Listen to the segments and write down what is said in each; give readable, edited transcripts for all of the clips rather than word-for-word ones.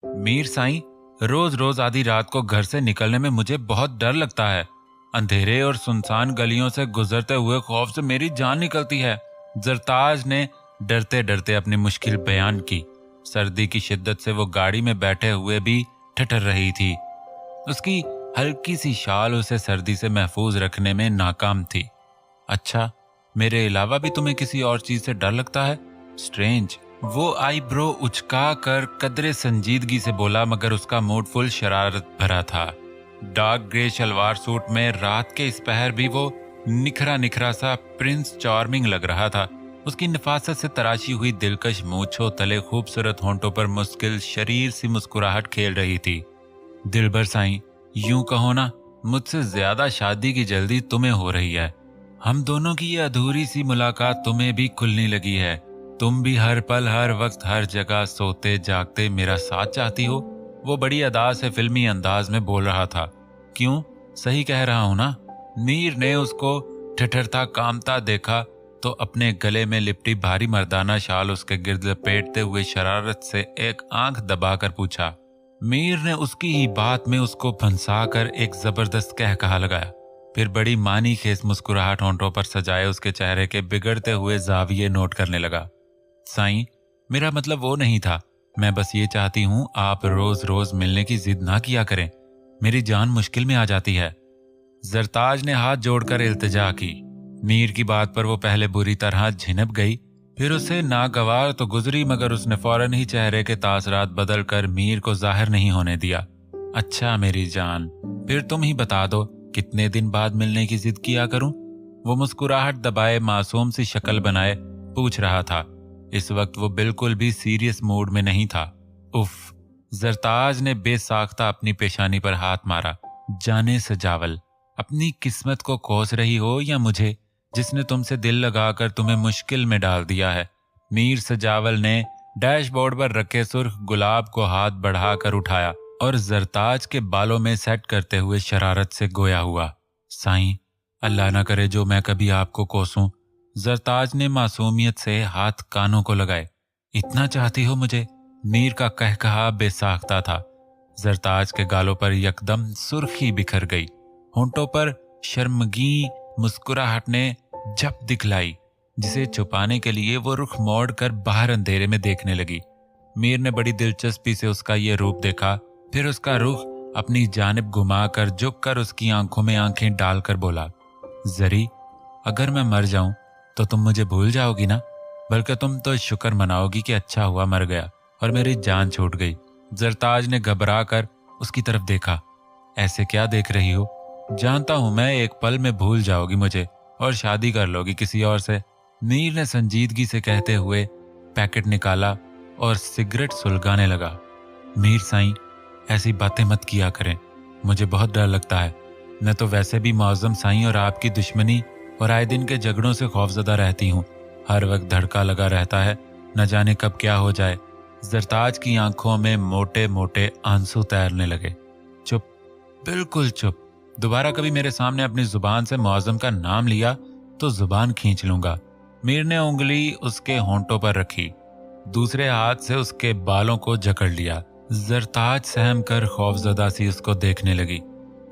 मीर साईं, रोज रोज आधी रात को घर से निकलने में मुझे बहुत डर लगता है। अंधेरे और सुनसान गलियों से गुजरते हुए खौफ से मेरी जान निकलती है। जरताज ने डरते डरते अपनी मुश्किल बयान की। सर्दी की शिद्दत से वो गाड़ी में बैठे हुए भी ठठर रही थी। उसकी हल्की सी शाल उसे सर्दी से महफूज रखने में नाकाम थी। अच्छा, मेरे अलावा भी तुम्हें किसी और चीज से डर लगता है? स्ट्रेंज। वो आईब्रो उचका कर कदरे संजीदगी से बोला, मगर उसका मूड फुल शरारत भरा था। डार्क ग्रे शलवार सूट में रात के इस पहर भी वो निखरा निखरा सा प्रिंस चार्मिंग लग रहा था। उसकी नफासत से तराशी हुई दिलकश मूंछों तले खूबसूरत होंठों पर मुश्किल शरीर सी मुस्कुराहट खेल रही थी। दिलबर साईं, यूं कहो ना, मुझसे ज्यादा शादी की जल्दी तुम्हें हो रही है। हम दोनों की ये अधूरी सी मुलाकात तुम्हें भी खुलने लगी है। तुम भी हर पल हर वक्त हर जगह सोते जागते मेरा साथ चाहती हो। वो बड़ी अदा से फिल्मी अंदाज में बोल रहा था। क्यों, सही कह रहा हूं ना? मीर ने उसको ठठरता कामता देखा तो अपने गले में लिपटी भारी मर्दाना शाल उसके गिर्द लपेटते हुए शरारत से एक आंख दबाकर पूछा। मीर ने उसकी ही बात में उसको फंसाकर एक जबरदस्त कहकहा लगाया। फिर बड़ी मानी खेस मुस्कुराहट होंठों पर सजाए उसके चेहरे के बिगड़ते हुए जाविये नोट करने लगा। साईं, मेरा मतलब वो नहीं था। मैं बस ये चाहती हूं आप रोज रोज मिलने की जिद ना किया करें। मेरी जान मुश्किल में आ जाती है। जरताज ने हाथ जोड़कर इल्तिजा की। मीर की बात पर वो पहले बुरी तरह झिनक गई, फिर उसे नागवार तो गुजरी, मगर उसने फौरन ही चेहरे के तासरात बदल कर मीर को जाहिर नहीं होने दिया। अच्छा मेरी जान, फिर तुम ही बता दो कितने दिन बाद मिलने की जिद किया करूं? वो मुस्कुराहट दबाए मासूम सी शक्ल बनाए पूछ रहा था। इस वक्त वो बिल्कुल भी सीरियस मूड में नहीं था। उफ! जरताज ने बेसाख्ता अपनी पेशानी पर हाथ मारा। जाने सजावल, अपनी किस्मत को कोस रही हो या मुझे, जिसने तुमसे दिल लगाकर तुम्हें मुश्किल में डाल दिया है? मीर सजावल ने डैशबोर्ड पर रखे सुर्ख गुलाब को हाथ बढ़ाकर उठाया और जरताज के बालों में सेट करते हुए शरारत से गोया हुआ। साईं, अल्लाह ना करे जो मैं कभी आपको कोसूं। जरताज ने मासूमियत से हाथ कानों को लगाए। इतना चाहती हो मुझे? मीर का कहकहा बेसाख्ता था। जरताज के गालों पर यकदम सुर्खी बिखर गई। होंठों पर शर्मगी मुस्कुराहट ने झप दिखलाई, जिसे छुपाने के लिए वो रुख मोड़ कर बाहर अंधेरे में देखने लगी। मीर ने बड़ी दिलचस्पी से उसका ये रूप देखा, फिर उसका रुख अपनी जानिब घुमाकर झुककर उसकी आंखों में आंखें डालकर बोला, जरी, अगर मैं मर जाऊं तो तुम मुझे भूल जाओगी ना? बल्कि तुम तो शुक्र मनाओगी कि अच्छा हुआ मर गया और मेरी जान छूट गई। जरताज ने घबरा कर उसकी तरफ देखा। ऐसे क्या देख रही हो? जानता हूं मैं एक पल में भूल जाओगी मुझे और शादी कर लोगी किसी और से। मीर ने संजीदगी से कहते हुए पैकेट निकाला और सिगरेट सुलगाने लगा। मीर साईं, ऐसी बातें मत किया करें, मुझे बहुत डर लगता है। मैं तो वैसे भी मौजम साईं और आपकी दुश्मनी और आए दिन के झगड़ों से खौफजदा रहती हूँ। हर वक्त धड़का लगा रहता है, न जाने कब क्या हो जाए। जरताज की आंखों में मोटे मोटे आंसू तैरने लगे। चुप, बिल्कुल चुप। दोबारा कभी मेरे सामने अपनी जुबान से मौजम का नाम लिया तो जुबान खींच लूंगा। मीर ने उंगली उसके होंठों पर रखी, दूसरे हाथ से उसके बालों को जकड़ लिया। जरताज सहम कर खौफजदा सी उसको देखने लगी।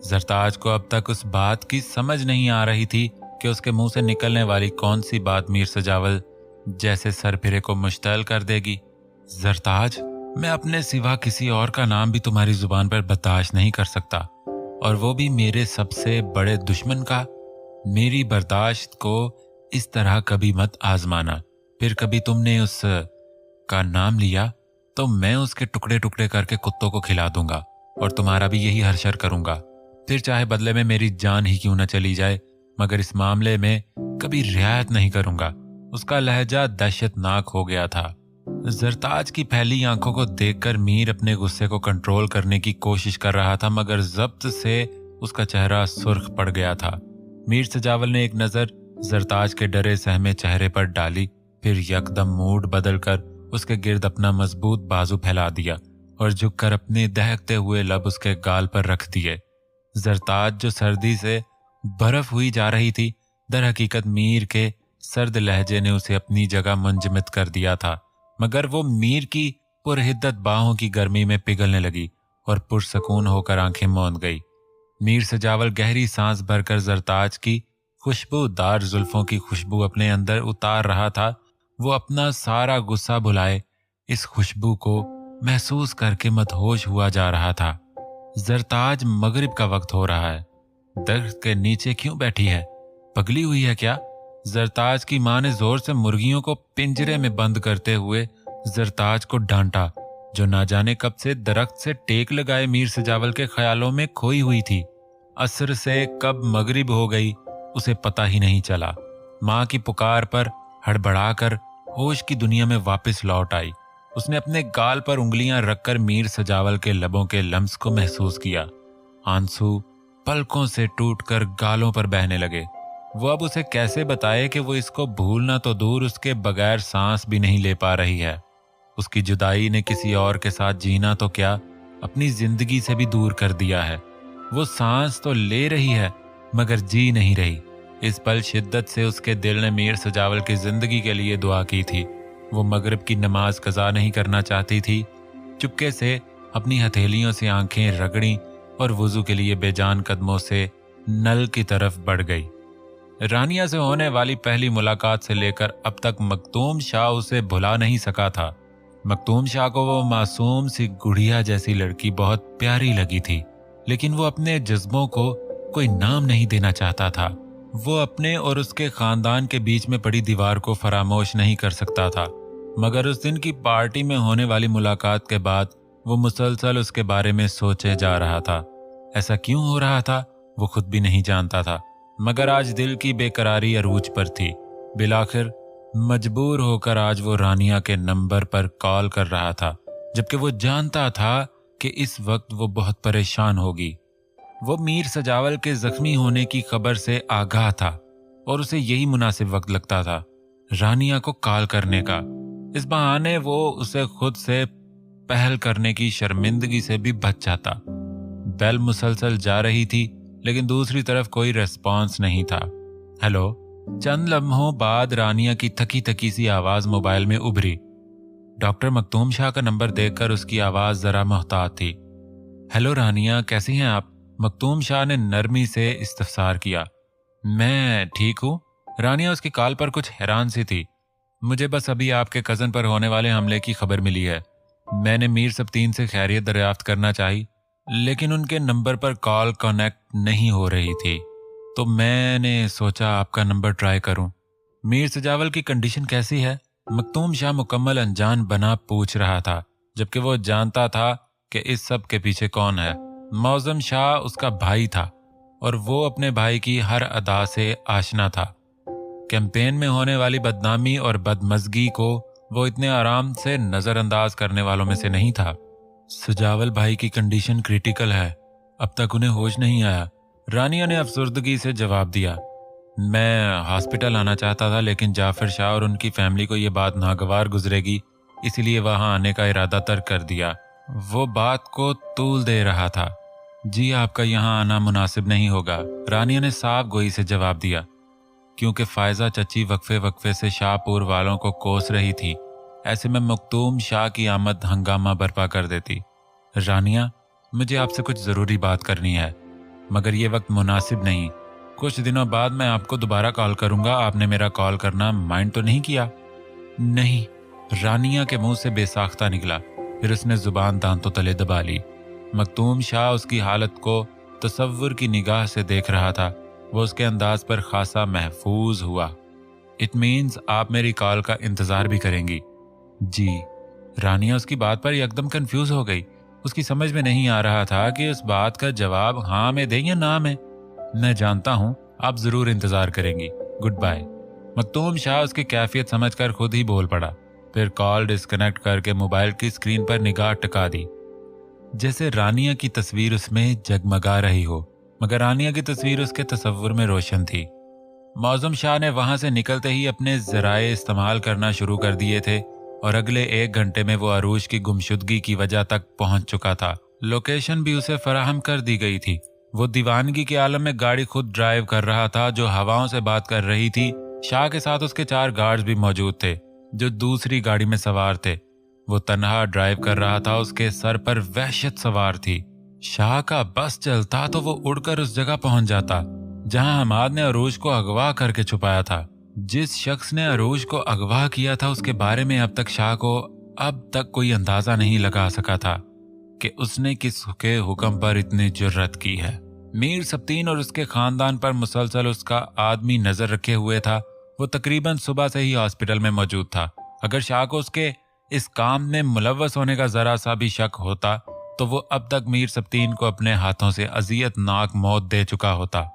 जरताज को अब तक उस बात की समझ नहीं आ रही थी कि उसके मुंह से निकलने वाली कौन सी बात मीर सजावल जैसे सरफिरे को मुश्तैल कर देगी। जरताज, मैं अपने सिवा किसी और का नाम भी तुम्हारी जुबान पर बर्दाश्त नहीं कर सकता, और वो भी मेरे सबसे बड़े दुश्मन का। मेरी बर्दाश्त को इस तरह कभी मत आजमाना। फिर कभी तुमने उस का नाम लिया तो मैं उसके टुकड़े टुकड़े करके कुत्तों को खिला दूंगा और तुम्हारा भी यही हर्षर करूंगा। फिर चाहे बदले में मेरी जान ही क्यों न चली जाए, मगर इस मामले में कभी रियायत नहीं करूंगा। उसका लहजा दहशतनाक हो गया था। जरताज की फैली आंखों को देखकर मीर अपने गुस्से को कंट्रोल करने की कोशिश कर रहा था, मगर जब्त से उसका चेहरा सुर्ख पड़ गया था। मीर सजावल ने एक नजर जरताज के डरे सहमे चेहरे पर डाली, फिर यकदम मूड बदलकर उसके गिर्द अपना मजबूत बाजू फैला दिया और झुककर अपने दहकते हुए लब उसके गाल पर रख दिए। जरताज, जो सर्दी से बर्फ हुई जा रही थी, दर हकीकत मीर के सर्द लहजे ने उसे अपनी जगह मुंजमद कर दिया था, मगर वो मीर की पुरहिद्दत बाहों की गर्मी में पिघलने लगी और पुरसकून होकर आंखें मौंद गई। मीर सजावल गहरी सांस भरकर जरताज की खुशबूदार जुल्फों की खुशबू अपने अंदर उतार रहा था। वो अपना सारा गुस्सा भुलाए इस खुशबू को महसूस करके मदहोश हुआ जा रहा था। जरताज, मगरिब का वक्त हो रहा है, दरख्त के नीचे क्यों बैठी है? पगली हुई है क्या? जरताज की मां ने जोर से मुर्गियों को पिंजरे में बंद करते हुए जरताज को डांटा, जो ना जाने कब से दरख्त से टेक लगाए मीर सजावल के ख्यालों में खोई हुई थी। असर से कब मगरिब हो गई उसे पता ही नहीं चला। मां की पुकार पर हड़बड़ाकर होश की दुनिया में वापस लौट आई। उसने अपने गाल पर उंगलियां रखकर मीर सजावल के लबों के लम्स को महसूस किया। आंसू पलकों से टूटकर गालों पर बहने लगे। वो अब उसे कैसे बताए कि वो इसको भूलना तो दूर, उसके बगैर सांस भी नहीं ले पा रही है। उसकी जुदाई ने किसी और के साथ जीना तो क्या, अपनी जिंदगी से भी दूर कर दिया है। वो सांस तो ले रही है मगर जी नहीं रही। इस पल शिद्दत से उसके दिल ने मीर सजावल की जिंदगी के लिए दुआ की थी। वो मगरिब की नमाज कज़ा नहीं करना चाहती थी। चुपके से अपनी हथेलियों से आंखें रगड़ी और वुजू के लिए बेजान कदमों से नल की तरफ बढ़ गई। रानिया से होने वाली पहली मुलाकात से लेकर अब तक मखतूम शाह उसे भुला नहीं सका था। मखतूम शाह को वो मासूम सी गुड़िया जैसी लड़की बहुत प्यारी लगी थी, लेकिन वो अपने जज्बों को कोई नाम नहीं देना चाहता था। वो अपने और उसके खानदान के बीच में पड़ी दीवार को फरामोश नहीं कर सकता था। मगर उस दिन की पार्टी में होने वाली मुलाकात के बाद वो मुसलसल उसके बारे में सोचे जा रहा था। ऐसा क्यों हो रहा था वो खुद भी नहीं जानता था, मगर आज दिल की बेकरारी अरूज पर थी। बिलाखिर मजबूर होकर आज वो रानिया के नंबर पर कॉल कर रहा था, जबकि वो जानता था कि इस वक्त वो बहुत परेशान होगी। वो मीर सजावल के जख्मी होने की खबर से आगाह था और उसे यही मुनासिब वक्त लगता था रानिया को कॉल करने का। इस बहाने वो उसे खुद से पहल करने की शर्मिंदगी से भी बच जाता। बेल मुसलसल जा रही थी, लेकिन दूसरी तरफ कोई रेस्पॉन्स नहीं था। हेलो। चंद लम्हों बाद रानिया की थकी थकी सी आवाज मोबाइल में उभरी। डॉक्टर मखतूम शाह का नंबर देखकर उसकी आवाज जरा मोहतात थी। हेलो रानिया, कैसी हैं आप? मखतूम शाह ने नरमी से इस्तफसार किया। मैं ठीक हूँ। रानिया उसकी कॉल पर कुछ हैरान सी थी। मुझे बस अभी आपके कज़न पर होने वाले हमले की खबर मिली है। मैंने मीर सब्तीन से खैरियत दरियाफ्त करना चाही, लेकिन उनके नंबर पर कॉल कनेक्ट नहीं हो रही थी, तो मैंने सोचा आपका नंबर ट्राई करूं। मीर सजावल की कंडीशन कैसी है? मखतूम शाह मुकम्मल अनजान बना पूछ रहा था, जबकि वो जानता था कि इस सब के पीछे कौन है। मौज़म शाह उसका भाई था और वो अपने भाई की हर अदा से आशना था। कैंपेन में होने वाली बदनामी और बदमज़गी को वो इतने आराम से नज़रअंदाज करने वालों में से नहीं था। सजावल भाई की कंडीशन क्रिटिकल है, अब तक उन्हें होश नहीं आया। रानिया ने अफसुर्दगी से जवाब दिया। मैं हॉस्पिटल आना चाहता था, लेकिन जाफर शाह और उनकी फैमिली को ये बात नागवार गुजरेगी, इसीलिए वहां आने का इरादा तर्क कर दिया। वो बात को तूल दे रहा था। जी, आपका यहाँ आना मुनासिब नहीं होगा, रानिया ने साफ गोई से जवाब दिया, क्योंकि फायजा चची वक्फे वक्फे से शाहपुर वालों को कोस रही थी। ऐसे में मखतूम शाह की आमद हंगामा बर्पा कर देती। रानिया, मुझे आपसे कुछ ज़रूरी बात करनी है, मगर ये वक्त मुनासिब नहीं। कुछ दिनों बाद मैं आपको दोबारा कॉल करूंगा। आपने मेरा कॉल करना माइंड तो नहीं किया? नहीं, रानिया के मुंह से बेसाख्ता निकला। फिर उसने जुबान दांतों तले दबा ली। मखतूम शाह उसकी हालत को तसव्वुर की निगाह से देख रहा था। वो उसके अंदाज पर खासा महफूज हुआ। इट मीन्स आप मेरी कॉल का इंतजार भी करेंगी? जी। रानिया उसकी बात पर एकदम कंफ्यूज हो गई। उसकी समझ में नहीं आ रहा था कि उस बात का जवाब हाँ में दे या ना में। मैं जानता हूं आप जरूर इंतजार करेंगी, गुड बाय। मखतूम शाह उसकी कैफियत समझकर खुद ही बोल पड़ा। फिर कॉल डिस्कनेक्ट करके मोबाइल की स्क्रीन पर निगाह टिका दी, जैसे रानिया की तस्वीर उसमें जगमगा रही हो, मगर रानिया की तस्वीर उसके तसव्वुर में रोशन थी। मौज़म शाह ने वहां से निकलते ही अपने ज़राए इस्तेमाल करना शुरू कर दिए थे और अगले 1 घंटे में वो अरूज की गुमशुदगी की वजह तक पहुंच चुका था। लोकेशन भी उसे फराहम कर दी गई थी। वो दीवानगी के आलम में गाड़ी खुद ड्राइव कर रहा था, जो हवाओं से बात कर रही थी। शाह के साथ उसके 4 गार्ड्स भी मौजूद थे, जो दूसरी गाड़ी में सवार थे। वो तन्हा ड्राइव कर रहा था, उसके सर पर वहशत सवार थी। शाह का बस चलता तो वो उड़कर उस जगह पहुंच जाता जहां हमाद ने अरूज को अगवा करके छुपाया था। जिस शख्स ने अरूज को अगवा किया था उसके बारे में अब तक शाह को अब तक कोई अंदाजा नहीं लगा सका था कि उसने किसके हुक्म पर इतनी जुर्रत की है। मीर सब्तीन और उसके खानदान पर मुसलसल उसका आदमी नजर रखे हुए था। वो तकरीबन सुबह से ही हॉस्पिटल में मौजूद था। अगर शाह को उसके इस काम में मुलव्वस होने का जरा सा भी शक होता तो वो अब तक मीर सब्तीन को अपने हाथों से अजियतनाक मौत दे चुका होता।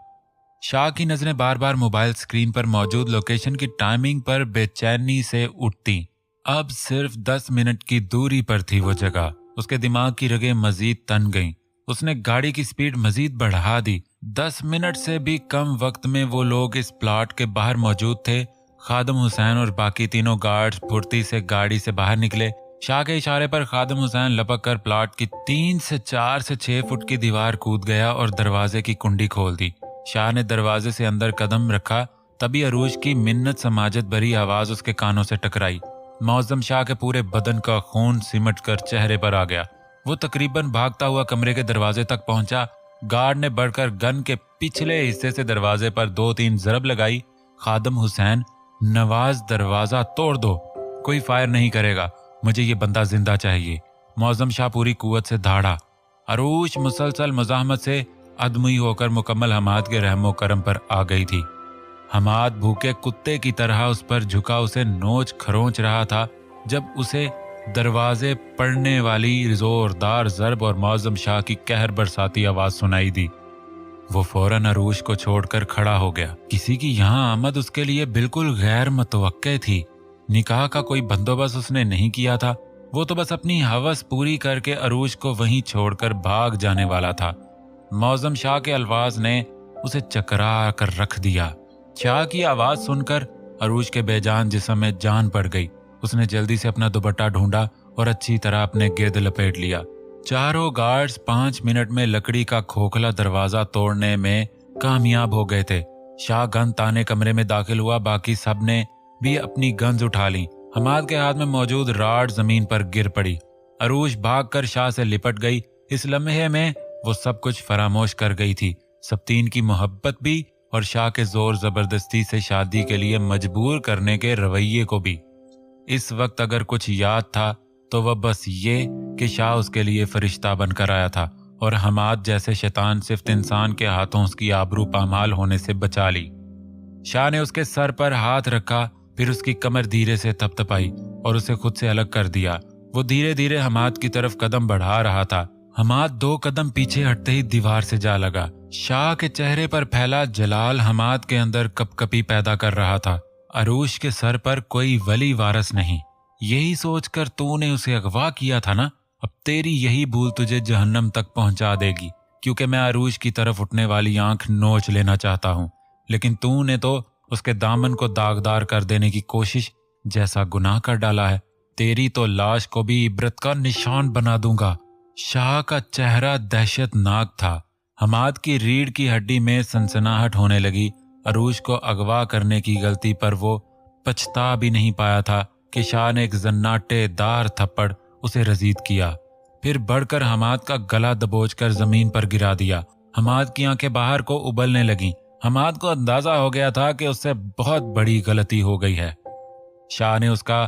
शाह की नजरें बार बार मोबाइल स्क्रीन पर मौजूद लोकेशन की टाइमिंग पर बेचैनी से उठती। अब सिर्फ 10 मिनट की दूरी पर थी वो जगह। उसके दिमाग की रगें मजीद तन गईं। उसने गाड़ी की स्पीड मजीद बढ़ा दी। 10 मिनट से भी कम वक्त में वो लोग इस प्लॉट के बाहर मौजूद थे। खादम हुसैन और बाकी तीनों गार्ड्स फुर्ती से गाड़ी से बाहर निकले। शाह के इशारे पर खादम हुसैन लपक कर प्लॉट की 3 से 4 से 6 फुट की दीवार कूद गया और दरवाजे की कुंडी खोल दी। शाह ने दरवाजे से अंदर कदम रखा, तभी अरूज की मिन्नत समाजत भरी आवाज उसके कानों से टकराई। मौज़म शाह के पूरे बदन का खून सिमट कर चेहरे पर आ गया। वो तकरीबन भागता हुआ कमरे के दरवाजे तक पहुंचा। गार्ड ने बढ़कर गन के पिछले हिस्से से दरवाजे पर 2-3 जरब लगाई। खादम हुसैन, नवाज दरवाजा तोड़ दो, कोई फायर नहीं करेगा, मुझे ये बंदा जिंदा चाहिए। मौज़म शाह पूरी कुव्वत से धाड़ा। अरूज मुसलसल मुजाहमत से अदमुई होकर मुकम्मल हमाद के रहमो करम पर आ गई थी। हमाद भूखे कुत्ते की तरह उस पर झुका उसे नोच खरोंच रहा था जब उसे दरवाजे पड़ने वाली जोरदार जरब और मौज़म शाह की कहर बरसाती आवाज सुनाई दी। वो फौरन अरूज को छोड़कर खड़ा हो गया। किसी की यहाँ आमद उसके लिए बिल्कुल गैर मुतवक्के थी। निकाह का कोई बंदोबस्त उसने नहीं किया था। वो तो बस अपनी हवस पूरी करके अरूज को वहीं छोड़कर भाग जाने वाला था। मौज़म शाह के अल्फाज ने उसे चकरा कर रख दिया। शाह की आवाज सुनकर अरूज के बेजान जिस्म में जान पड़ गई। उसने जल्दी से अपना दुपट्टा ढूंढा और अच्छी तरह अपने गिर्द लपेट लिया। चारों गार्ड्स 5 मिनट में लकड़ी का खोखला दरवाजा तोड़ने में कामयाब हो गए थे। शाह गन ताने कमरे में दाखिल हुआ। बाकी सब ने भी अपनी गन्स उठा ली। हमाद के हाथ में मौजूद राड जमीन पर गिर पड़ी। अरूज भागकर शाह से लिपट गई। इस लम्हे में वो सब कुछ फरामोश कर गई थी, सब्तीन की मोहब्बत भी और शाह के जोर जबरदस्ती से शादी के लिए मजबूर करने के रवैये को भी। इस वक्त अगर कुछ याद था तो वह बस ये कि शाह उसके लिए फरिश्ता बनकर आया था और हमाद जैसे शैतान सिर्फ इंसान के हाथों उसकी आबरू पामाल होने से बचा ली। शाह ने उसके सर पर हाथ रखा, फिर उसकी कमर धीरे से थपथपाई और उसे खुद से अलग कर दिया। वो धीरे धीरे हमाद की तरफ कदम बढ़ा रहा था। हमाद 2 कदम पीछे हटते ही दीवार से जा लगा। शाह के चेहरे पर फैला जलाल हमाद के अंदर कपकपी पैदा कर रहा था। अरूज के सर पर कोई वली वारस नहीं, यही सोचकर तूने उसे अगवा किया था ना। अब तेरी यही भूल तुझे जहन्नम तक पहुंचा देगी, क्योंकि मैं अरूज की तरफ उठने वाली आंख नोच लेना चाहता हूं, लेकिन तूने तो उसके दामन को दागदार कर देने की कोशिश जैसा गुनाह कर डाला है। तेरी तो लाश को भी इबरत का निशान बना दूंगा। शाह का चेहरा दहशतनाक था। हमाद की रीढ़ की हड्डी में सनसनाहट होने लगी। अरूज को अगवा करने की गलती पर वो पछता भी नहीं पाया था कि शाह ने एक जन्नाटेदार थप्पड़ उसे रजीद किया, फिर बढ़कर हमाद का गला दबोचकर जमीन पर गिरा दिया। हमाद की आंखें बाहर को उबलने लगीं। हमाद को अंदाजा हो गया था कि उससे बहुत बड़ी गलती हो गई है। शाह ने उसका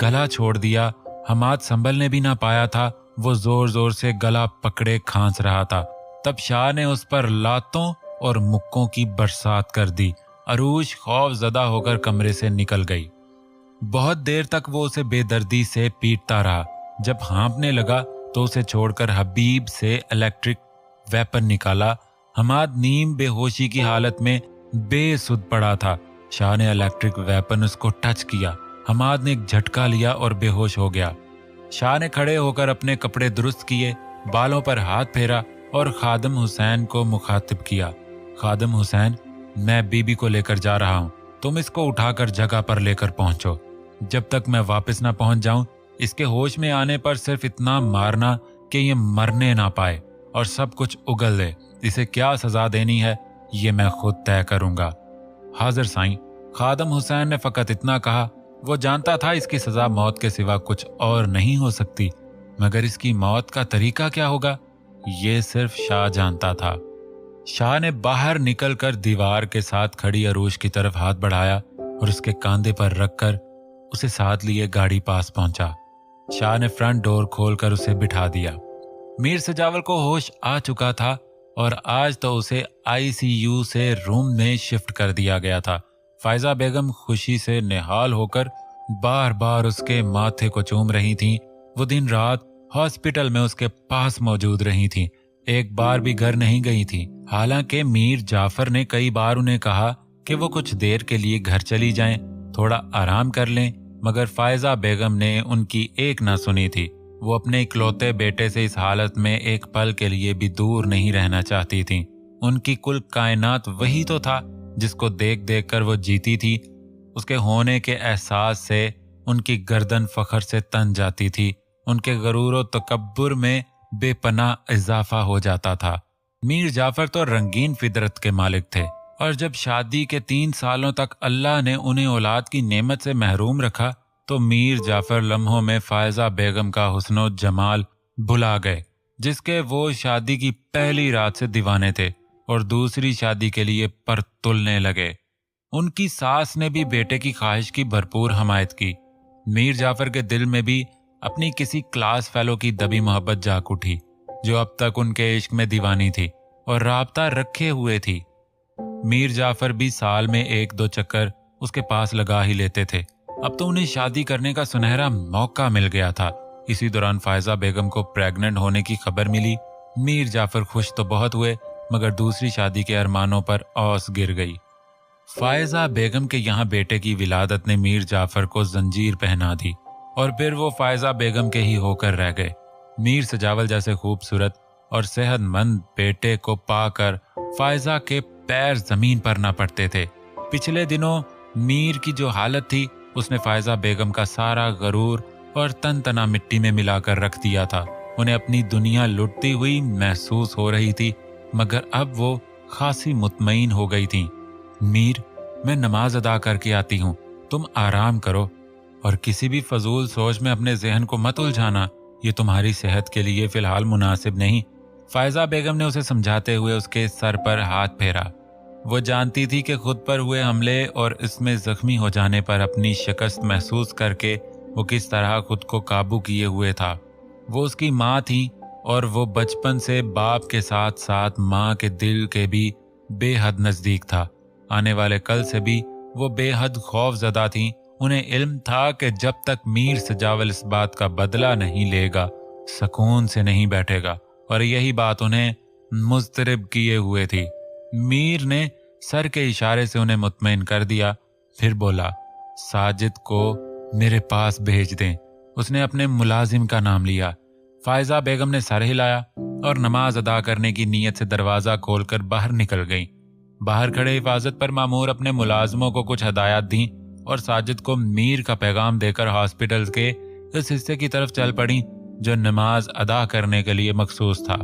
गला छोड़ दिया। हमाद संभलने भी ना पाया था। वो जोर जोर से गला पकड़े खांस रहा था। तब शाह ने उस पर लातों और मुक्कों की बरसात कर दी। अरूज खौफजदा होकर कमरे से निकल गई। बहुत देर तक वो उसे बेदर्दी से पीटता रहा। जब हाँफने लगा तो उसे छोड़कर हबीब से इलेक्ट्रिक वेपन निकाला। हमाद नीम बेहोशी की हालत में बेसुध पड़ा था। शाह ने इलेक्ट्रिक वेपन उसको टच किया। हमाद ने एक झटका लिया और बेहोश हो गया। शाह ने खड़े होकर अपने कपड़े दुरुस्त किए, बालों पर हाथ फेरा और खादम हुसैन को मुखातिब किया। खादम हुसैन, मैं बीबी को लेकर जा रहा हूं, तुम इसको उठाकर जगह पर लेकर पहुंचो। जब तक मैं वापस ना पहुंच जाऊं, इसके होश में आने पर सिर्फ इतना मारना कि ये मरने ना पाए और सब कुछ उगल दे। इसे क्या सजा देनी है ये मैं खुद तय करूंगा। हाजिर साईं। खादम हुसैन ने फकत इतना कहा वो जानता था इसकी सजा मौत के सिवा कुछ और नहीं हो सकती, मगर इसकी मौत का तरीका क्या होगा ये सिर्फ शाह जानता था। शाह ने बाहर निकलकर दीवार के साथ खड़ी अरूश की तरफ हाथ बढ़ाया और उसके कांधे पर रखकर उसे साथ लिए गाड़ी पास पहुंचा। शाह ने फ्रंट डोर खोलकर उसे बिठा दिया। मीर सजावल को होश आ चुका था और आज तो उसे आईसीयू से रूम में शिफ्ट कर दिया गया था। फायजा बेगम खुशी से निहाल होकर बार बार उसके माथे को चूम रही थीं। वो दिन रात हॉस्पिटल में उसके पास मौजूद रही थीं, एक बार भी घर नहीं गई थी। हालांकि मीर जाफर ने कई बार उन्हें कहा कि वो कुछ देर के लिए घर चली जाएं, थोड़ा आराम कर लें, मगर फायजा बेगम ने उनकी एक ना सुनी थी। वो अपने इकलौते बेटे से इस हालत में एक पल के लिए भी दूर नहीं रहना चाहती थी। उनकी कुल कायनात वही तो था जिसको देख देख कर वो जीती थी। उसके होने के एहसास से उनकी गर्दन फखर से तन जाती थी। उनके गरूर और तकब्बुर में बेपनाह इजाफा हो जाता था। मीर जाफर तो रंगीन फितरत के मालिक थे और जब शादी के 3 सालों तक अल्लाह ने उन्हें औलाद की नेमत से महरूम रखा तो मीर जाफर लम्हों में फायजा बेगम का हुस्नो जमाल भुला गए, जिसके वो शादी की पहली रात से दीवाने थे और दूसरी शादी के लिए पर तुलने लगे। उनकी सास ने भी बेटे की ख्वाहिश की भरपूर हमायत की। मीर जाफर के दिल में भी अपनी किसी क्लास फेलो की दबी मोहब्बत जाग उठी, जो अब तक उनके इश्क में दीवानी थी और राब्ता रखे हुए थी। मीर जाफर भी साल में 1-2 चक्कर उसके पास लगा ही लेते थे। अब तो उन्हें शादी करने का सुनहरा मौका मिल गया था। इसी दौरान फायजा बेगम को प्रेग्नेंट होने की खबर मिली। मीर जाफर खुश तो बहुत हुए, मगर दूसरी शादी के अरमानों पर औस गिर गई। फायजा बेगम के यहाँ बेटे की विलादत ने मीर जाफर को जंजीर पहना दी और फिर वो फायजा बेगम के ही होकर रह गए। मीर सजावल जैसे खूबसूरत और सेहतमंद बेटे को पाकर फायजा के पैर जमीन पर ना पड़ते थे। पिछले दिनों मीर की जो हालत थी, उसने फायजा बेगम का सारा गरूर और तन तना मिट्टी में मिलाकर रख दिया था। उन्हें अपनी दुनिया लुटती हुई महसूस हो रही थी, मगर अब वो खासी मुतमईन हो गई थी। मीर, मैं नमाज अदा करके आती हूँ, तुम आराम करो और किसी भी फजूल सोच में अपने जहन को मत उलझाना, ये तुम्हारी सेहत के लिए फिलहाल मुनासिब नहीं। फायजा बेगम ने उसे समझाते हुए उसके सर पर हाथ फेरा। वो जानती थी कि खुद पर हुए हमले और इसमें जख्मी हो जाने पर अपनी शिकस्त महसूस करके वो किस तरह खुद को काबू किए हुए था। वो उसकी माँ थी और वो बचपन से बाप के साथ साथ माँ के दिल के भी बेहद नज़दीक था। आने वाले कल से भी वो बेहद खौफजदा थी। उन्हें इल्म था कि जब तक मीर सजावल इस बात का बदला नहीं लेगा, सुकून से नहीं बैठेगा, और यही बात उन्हें मुस्तरिब किए हुए थी। मीर ने सर के इशारे से उन्हें मुतमईन कर दिया, फिर बोला, साजिद को मेरे पास भेज दें। उसने अपने मुलाजिम का नाम लिया। फायजा बेगम ने सर हिलाया और नमाज अदा करने की नीयत से दरवाज़ा खोलकर बाहर निकल गई। बाहर खड़े हिफाजत पर मामूर अपने मुलाजमों को कुछ हदायत दी और साजिद को मीर का पैगाम देकर हॉस्पिटल के इस हिस्से की तरफ चल पड़ी जो नमाज अदा करने के लिए मखसूस था।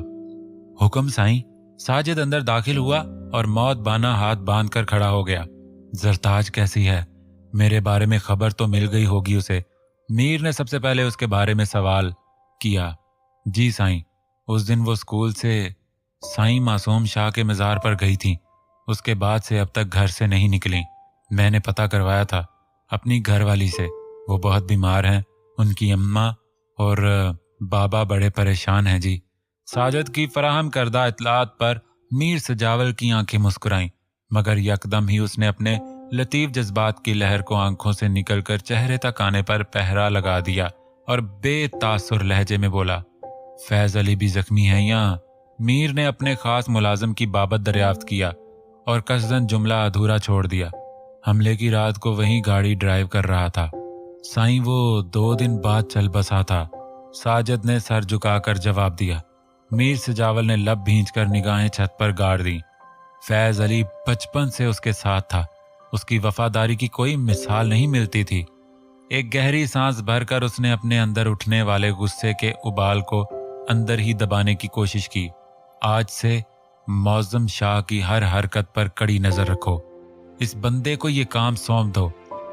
हुक्म साईं। साजिद अंदर दाखिल हुआ और मौत बाना हाथ बांध कर खड़ा हो गया। जरताज कैसी है? मेरे बारे में खबर तो मिल गई होगी उसे। मीर ने सबसे पहले उसके बारे में सवाल किया। जी साईं, उस दिन वो स्कूल से साईं मासूम शाह के मज़ार पर गई थी। उसके बाद से अब तक घर से नहीं निकली। मैंने पता करवाया था अपनी घरवाली से, वो बहुत बीमार हैं। उनकी अम्मा और बाबा बड़े परेशान हैं जी। साजिद की फराहम करदा इतलात पर मीर सजावल की आंखें मुस्कुराईं, मगर यकदम ही उसने अपने लतीफ जज्बात की लहर को आंखों से निकलकर चेहरे तक आने पर पहरा लगा दिया और बेतासुर लहजे में बोला, फैज अली भी जख्मी है यहाँ? मीर ने अपने खास मुलाजिम की बाबत दरियाफ्त किया और कसदन जुमला अधूरा छोड़ दिया। हमले की रात को वहीं गाड़ी ड्राइव कर रहा था साईं, वो 2 दिन बाद चल बसा था। साजिद ने सर झुकाकर जवाब दिया। मीर सजावल ने लब भींचकर निगाहें छत पर गाड़ दी। फैज अली बचपन से उसके साथ था, उसकी वफादारी की कोई मिसाल नहीं मिलती थी। एक गहरी सांस भरकर उसने अपने अंदर उठने वाले गुस्से के उबाल को अंदर ही दबाने की कोशिश की। आज से मौज़म शाह की हर हरकत पर कड़ी नजर रखो। इस बंदे को ये काम सौंप दो।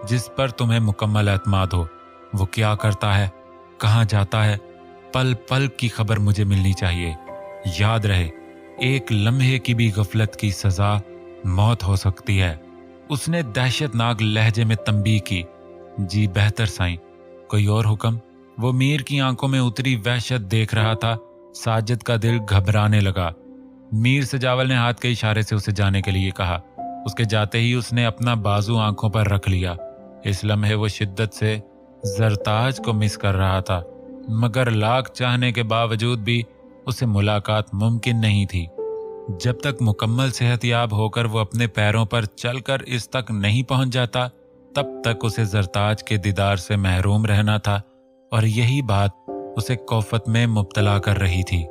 जिस पर तुम्हें मुकम्मल एतमाद हो। वो क्या करता है, कहाँ जाता है, पल पल की खबर मुझे मिलनी चाहिए। याद रहे, एक लम्हे की भी गफलत की सजा मौत हो सकती है। उसने दहशतनाक लहजे में तंबीह की। जी बेहतर साईं, कोई और हुक्म? वो मीर की आंखों में उतरी वहशत देख रहा था। साजिद का दिल घबराने लगा। मीर सजावल ने हाथ के इशारे से उसे जाने के लिए कहा। उसके जाते ही उसने अपना बाजू आंखों पर रख लिया। इस लम्हे वो शिद्दत से जरताज को मिस कर रहा था, मगर लाख चाहने के बावजूद भी उसे मुलाकात मुमकिन नहीं थी। जब तक मुकम्मल सेहतयाब होकर वो अपने पैरों पर चलकर इस तक नहीं पहुंच जाता, तब तक उसे जरताज के दीदार से महरूम रहना था, और यही बात उसे कौफत में मुब्तला कर रही थी।